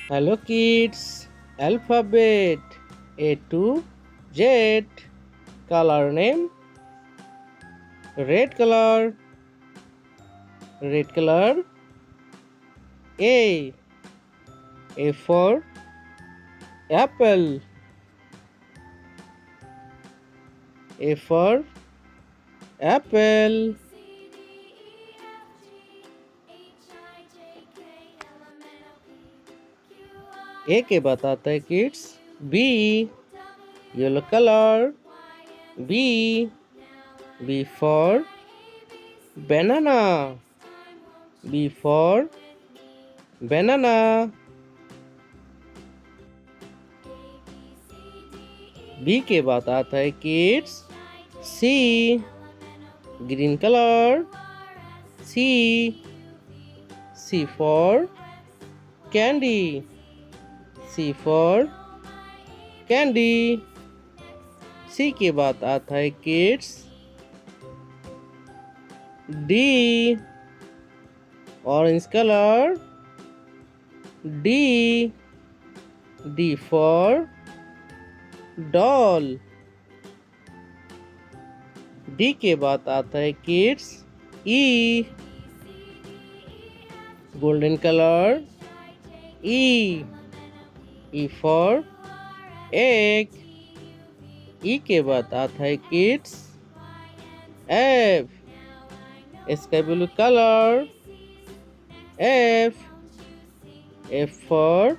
Hello kids. Alphabet A to Z. Color name red color. Red color A. A for apple. A for apple. A के बाद आता है kids B. Yellow colour B. B for banana. B for banana. B के बाद आता है kids C. Green colour C. C for candy. C for candy. C के बाद आता है kids D. Orange color D. D for doll. D के बाद आता है kids E. Golden color E. E for egg. E के बाद आता है kids F. Sky blue color F. F for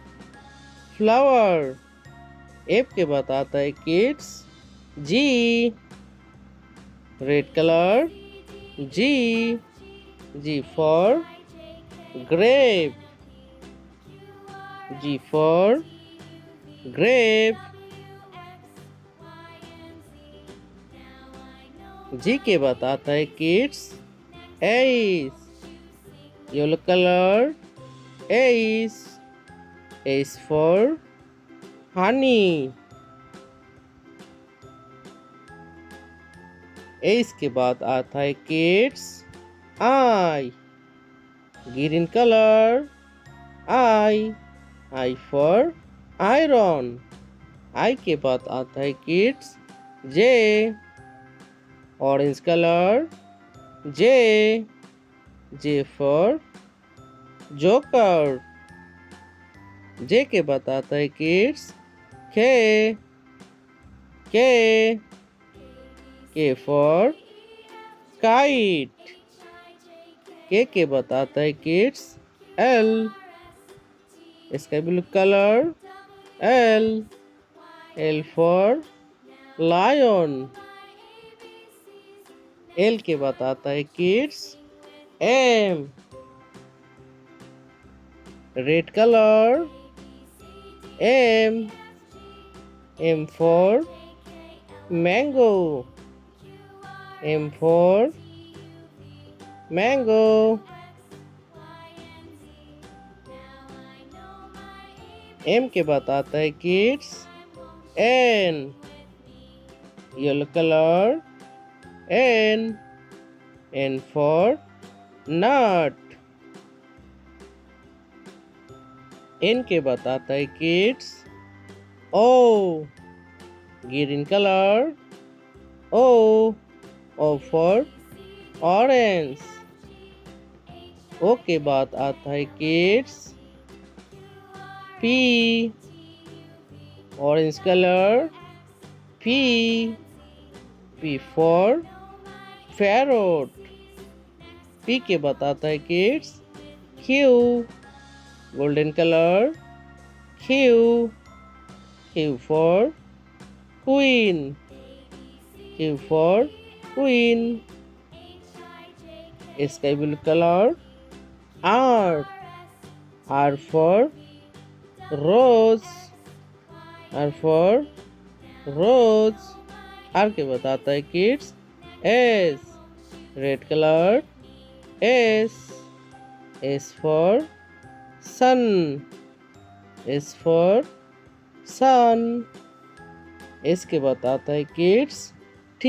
flower. F के बाद आता है kids G. Red colour G. G for grape. G for grape. G के बाद आता है kids Ace. Yellow colour Ace. Ace for honey. Ace के बाद आता है kids I. Green colour I. I for iron. I के बाद आता है kids J. Orange colour J. J for joker. J के बाद आता है kids K. K. K for kite. K के बाद आता है kids L. Sky blue colour L. L for lion. L के बाद आता है kids M. Red colour M. M for mango. M for mango. M के बाद आता है kids N. Yellow colour N. N for nut. N के बाद आता है kids O. Green colour O. O for orange. O के बाद आता है kids P. Orange colour P. P for parrot. P के बाद आता है kids Q. Golden colour Q. Q for queen. Q for queen. Sky blue colour R. R for rose. R for rose. R के बाद आता है kids S. Red colour S. S for sun. S for sun. S के बाद आता है kids T.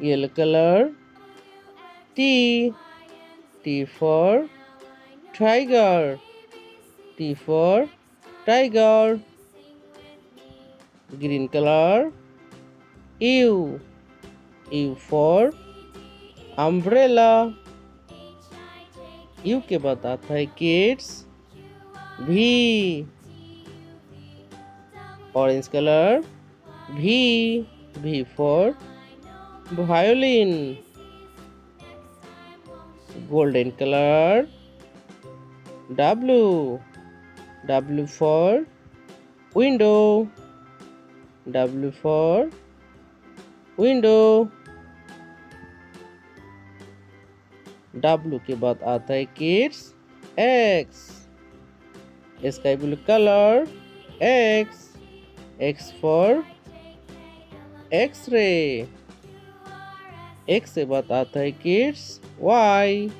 Yellow colour T. T for tiger. T for tiger. Green color. U. U for umbrella. U के बाद आता है kids. V. Orange color. V. V for violin. Golden color. W. W for window. W for window. W के बाद आता है kids. X. Sky blue color. X. X for X-ray. X से बाद आता है kids. Y.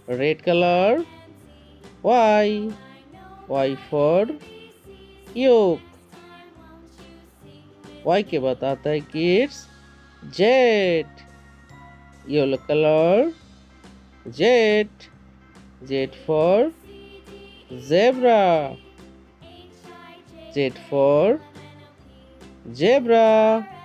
Red color. Y. Y for yolk. Y के बाद आता है kids. Z. Yellow color. Z. Z for zebra. Z for zebra.